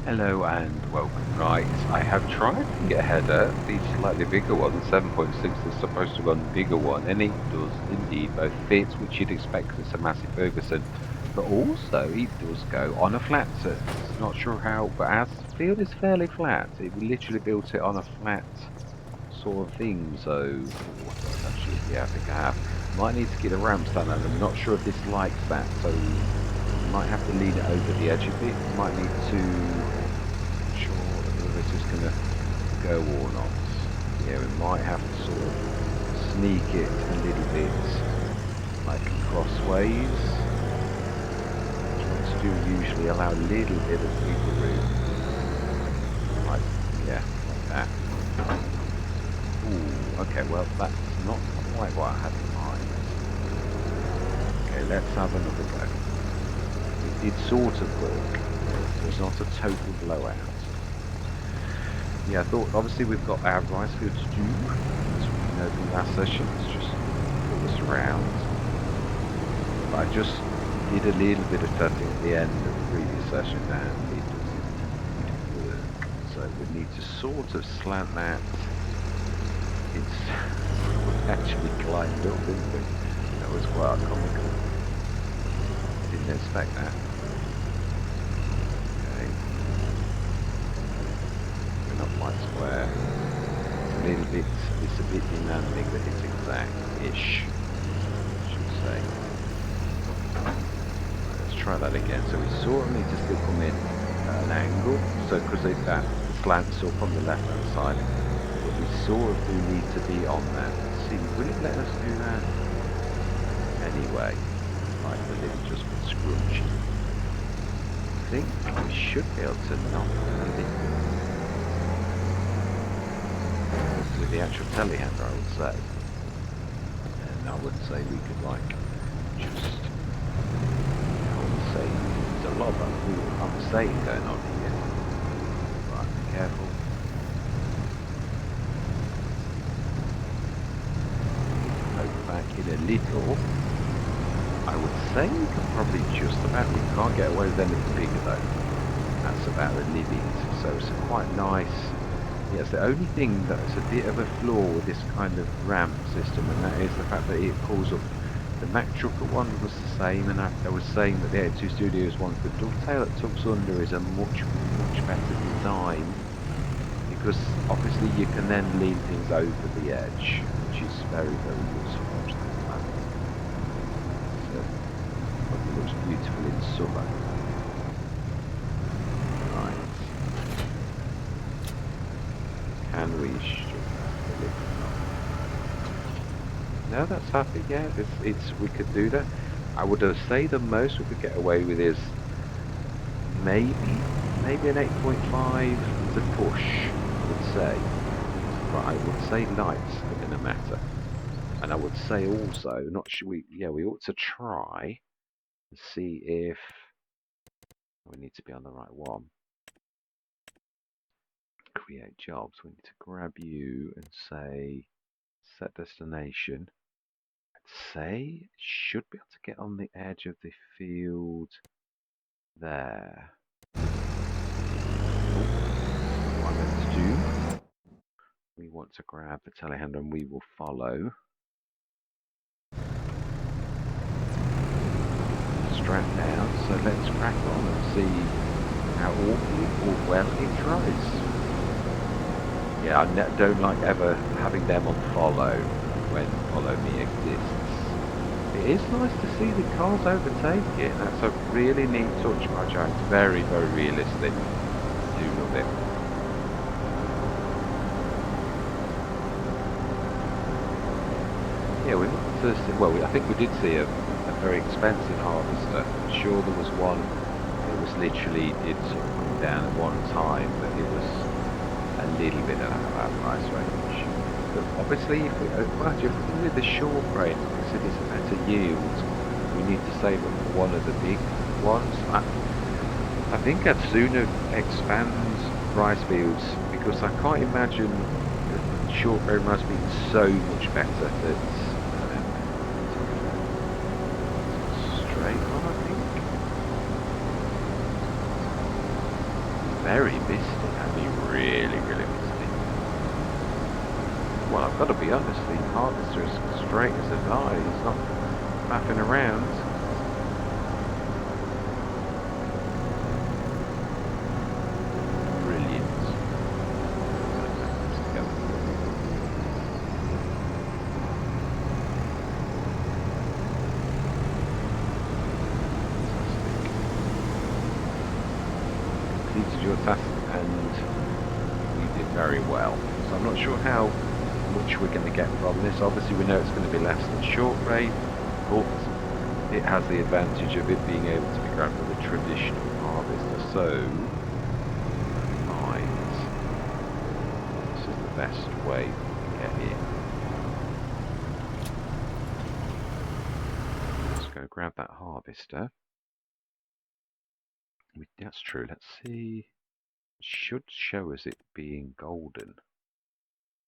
Hello and welcome. Right, I have tried to get a header, the slightly bigger one, the 7.6 is supposed to run the bigger one, and it does indeed both fit, which you'd expect 'cause it's a massive Ferguson, but also it does go on a flat surface. Not sure how, but as the field is fairly flat, it literally built it on a flat sort of thing, so what do I actually, yeah, I think I have. Might need to get the ramps done, and I'm not sure if this likes that, so we might have to lean it over the edge a bit. Might need to sure whether this is going to go or not. Yeah, we might have to sort of sneak it a little bit, like crossways. What to do usually allow a little bit of wiggle room. Like, yeah, like that. Ooh, okay, well that's not quite what I had in mind. Okay, let's have another go. It did sort of work. It was not a total blowout. Yeah, I thought obviously we've got our rice field to do, as we know from last session. It's just pull this around. But I just did a little bit of testing at the end of the previous session and it doesn't work. So we need to sort of slant that. It's actually climbed up, didn't it? That was quite comical. Didn't expect that. Okay. We're not quite square. A little bit, it's a bit demanding that it's exact-ish, I should say. Right, let's try that again. So we sort of need to still come in at an angle, so because that slants up on the left-hand side, but we sort of do need to be on that. Let's see, will it let us do that? Anyway, like the little just scrunch. I think we should be able to knock a little with the actual telehandler, I would say. And I would say we could like just, I would say there's a lot of conversating going on here. Right, be careful. Poke back in a little. I would say we can probably just about, we can't get away with anything bigger though. That's about the limit. So it's a quite nice. Yeah, it's the only thing that's a bit of a flaw with this kind of ramp system, and that is the fact that it pulls up. The Mac Trucker one was the same, and I was saying that the 82 Studios one, the dovetail that tucks under is a much better design, because obviously you can then lean things over the edge, which is very useful. So, it looks beautiful in summer. Right. Can we no, that's happy. Yeah, it's we could do that. I would say the most we could get away with is maybe an 8.5 to push. I would say, but I would say lights are going to matter, and I would say also not sure we ought to try and see if we need to be on the right one. Create jobs. We need to grab you and say set destination. Say should be able to get on the edge of the field there. What I'm going to do, we want to grab the telehandler and we will follow. Strap down, so let's crack on and see how awfully or well it tries. Yeah, I don't like ever having them on follow when follow me exists. It is nice to see the cars overtake it. That's a really neat touch by Jones. Very realistic. I do love it. Yeah, we might first see, well, I think we did see a very expensive harvester. I'm sure there was one, it was literally, did sort of come down at one time, but it was a little bit out of our price range. But obviously, if we with the short grain, because it is a better yield, we need to save up for one of the big ones. I think I'd sooner expand rice fields, because I can't imagine short grain rice being so much better that straight on, I think. very misty. I mean, really, really misty. Well, I've got to be honest, the harvester is straight as a die. He's not faffing around. Brilliant. Completed your task and you did very well. So I'm not sure how much we're going to get from this. Obviously we know it's going to be less than short range, but it has the advantage of it being able to be grabbed with a traditional harvester. So this is the best way to get in. Let's go grab that harvester. That's true. Let's see. It should show us it being golden.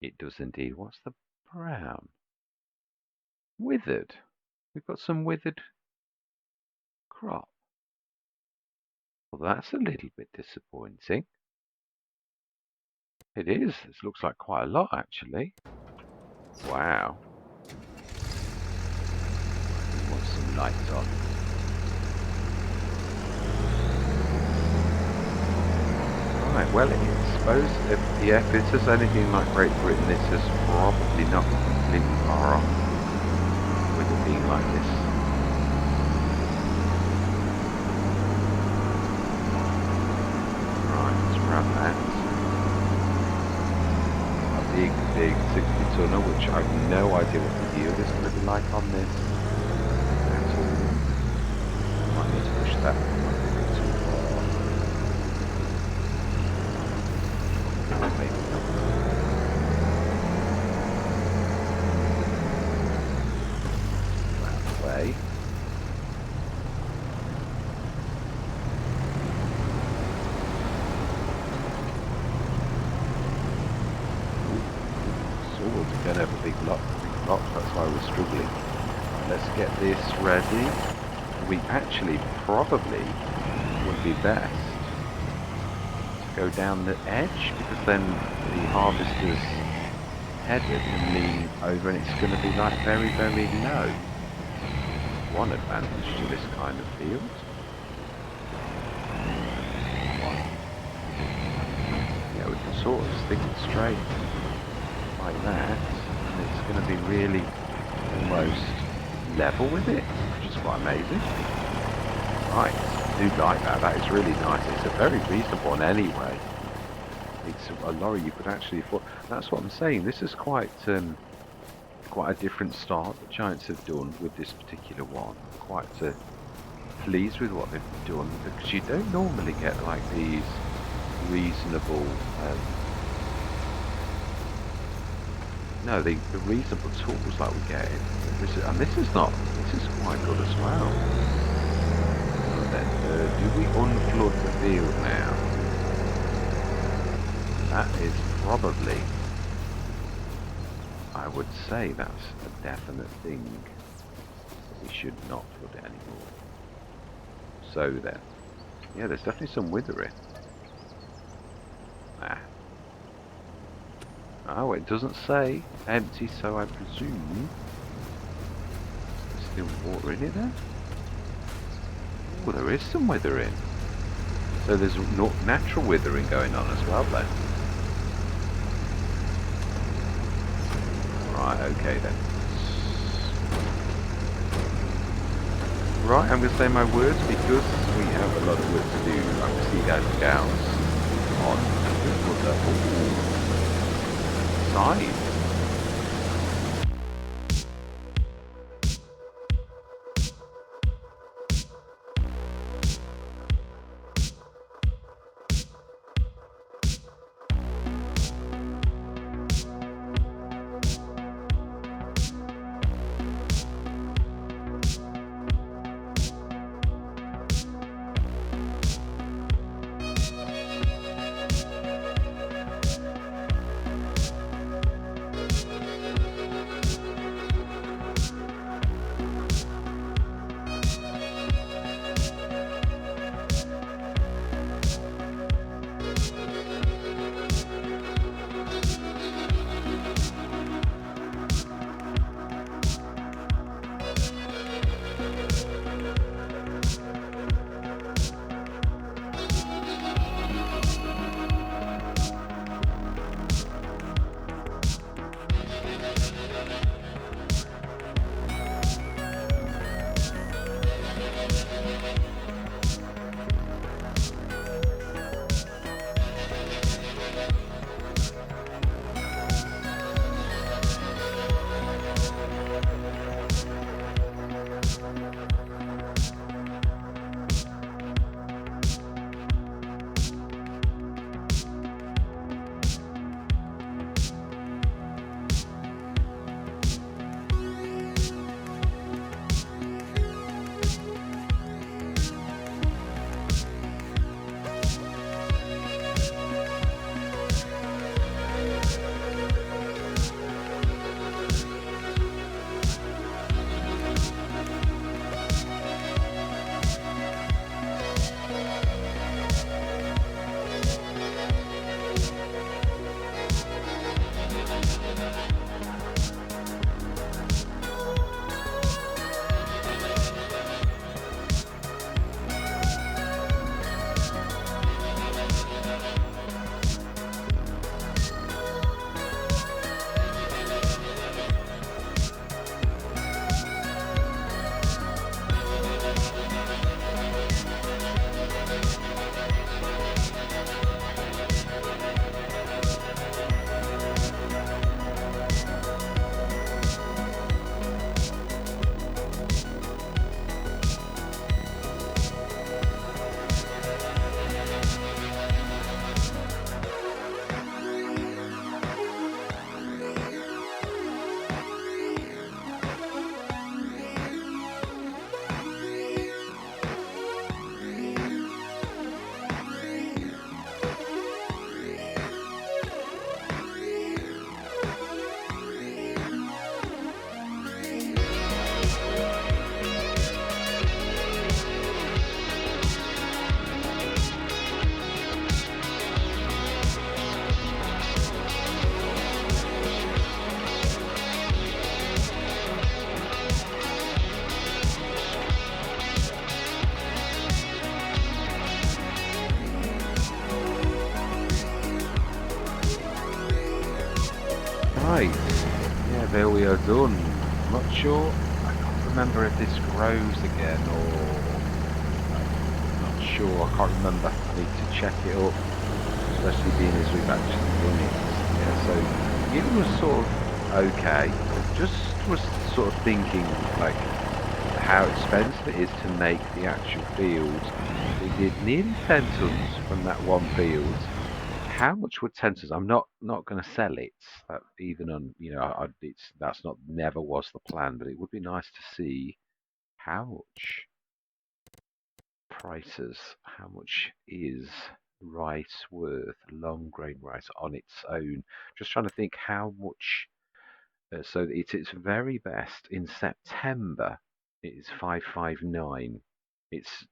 It does indeed. What's the brown? Withered. We've got some withered crop. Well, that's a little bit disappointing. It is. It looks like quite a lot, actually. Wow. We want some light on. Right, well, I suppose if this is anything like Great Britain, this is probably not completely far off with it being like this. Right, let's grab that. A big 60-tonner, which I have no idea what the yield is going to be like on this at all. Might need to push that too far. Maybe not. That way. Swords don't have a big block, that's why we're struggling. Let's get this ready. We actually probably would be best to go down the edge, because then the harvester's header can lean over and it's going to be like very, very low. One advantage to this kind of field. Yeah, we can sort of stick it straight like that, and it's going to be really almost level with it, which is quite amazing. Right, I do like that. That is really nice. It's a very reasonable one anyway. It's a lorry you could actually afford. That's what I'm saying. This is quite a different start that Giants have done with this particular one. I'm quite pleased with what they've done, because you don't normally get like these reasonable the reasonable tools like we get. This is quite good as well. So then, do we unflood the field now? That is probably, I would say that's a definite thing. We should not flood it anymore. So then, yeah, there's definitely some withering. Oh, it doesn't say empty, so I presume there's still water in it then? Oh, there is some withering. So there's natural withering going on as well then. Right, okay then. Right, I'm going to say my words because we have a lot of work to do. I can see guys and gals on the side. Right. Yeah, there we are done. I'm not sure. I can't remember if this grows again or I'm not sure. I can't remember. I need to check it up, especially being as we've actually done it. Yeah, so it was sort of okay. Just was sort of thinking like how expensive it is to make the actual field. We did nearly 10 tons from that one field. How much would 10 tons? I'm not going to sell it. That even on it's that's not never was the plan, but it would be nice to see how much prices. How much is rice worth? Long grain rice on its own. Just trying to think how much. So it's its very best in September. It is 559. Its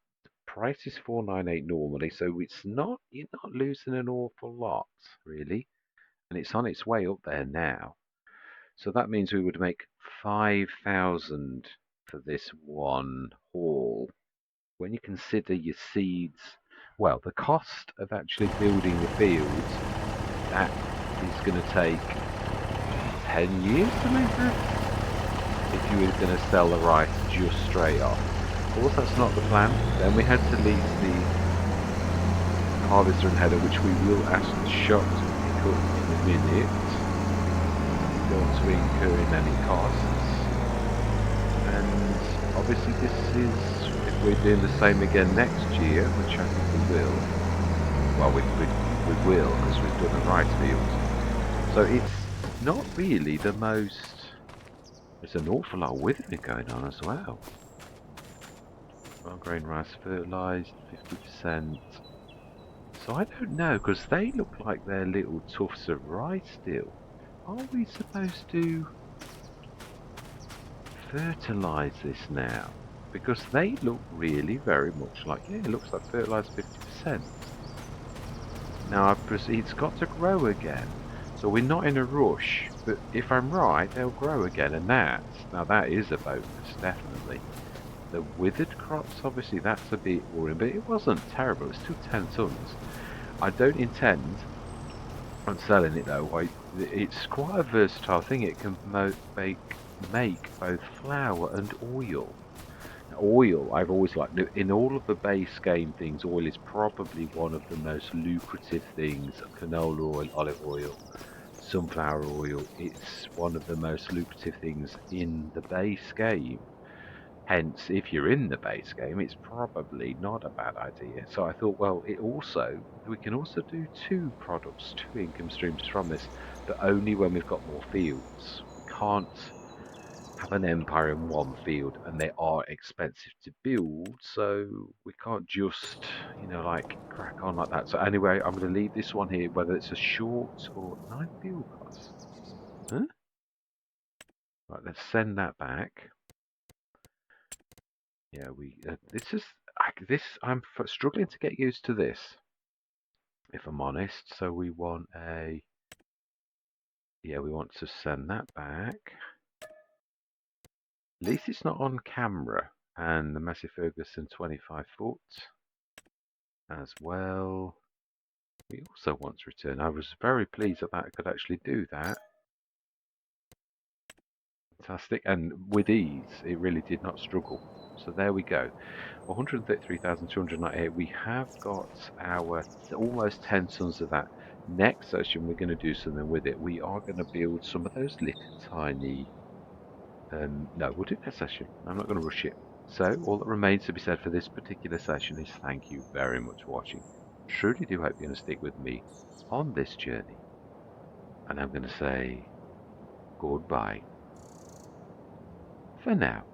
price is 498 normally, so you're not losing an awful lot really, and it's on its way up there now. So that means we would make 5,000 for this one haul. When you consider your seeds, well, the cost of actually building the fields, that is going to take 10 years to make that if you were going to sell the rice just straight off. Of course, that's not the plan. Then we had to lease the harvester and header, which we will ask the shop to pick up in a minute. Don't want to incur in any costs. And obviously this is, if we're doing the same again next year, which I think we will, well, we will, because we've done the rice field. So it's not really the most, there's an awful lot of withering going on as well. Long grain rice fertilised, 50%. So I don't know, because they look like they're little tufts of rice still. Are we supposed to fertilise this now? Because they look really very much like, yeah, it looks like fertilised 50%. Now it's got to grow again. So we're not in a rush, but if I'm right, they'll grow again, and now that is a bonus, definitely. The withered crops, obviously, that's a bit worrying, but it wasn't terrible. It's still 10 tons. I don't intend on selling it though. It's quite a versatile thing. It can make both flour and oil. Now, oil, I've always liked. In all of the base game things, oil is probably one of the most lucrative things. Canola oil, olive oil, sunflower oil. It's one of the most lucrative things in the base game. Hence, if you're in the base game, it's probably not a bad idea. So I thought, well, we can also do two products, two income streams from this, but only when we've got more fields. We can't have an empire in one field, and they are expensive to build, so we can't just, like crack on like that. So anyway, I'm going to leave this one here, whether it's a short or 9 field costs. Huh? Right, let's send that back. Yeah, I'm struggling to get used to this, if I'm honest. So we want we want to send that back. At least it's not on camera. And the Massey Ferguson 25 foot as well. We also want to return. I was very pleased that I could actually do that. Fantastic. And with ease, it really did not struggle. So there we go. 133,298. We have got our almost 10 tons of that. Next session, we're going to do something with it. We are going to build some of those little tiny. No, we'll do next session. I'm not going to rush it. So, all that remains to be said for this particular session is thank you very much for watching. Truly do hope you're going to stick with me on this journey. And I'm going to say goodbye for now.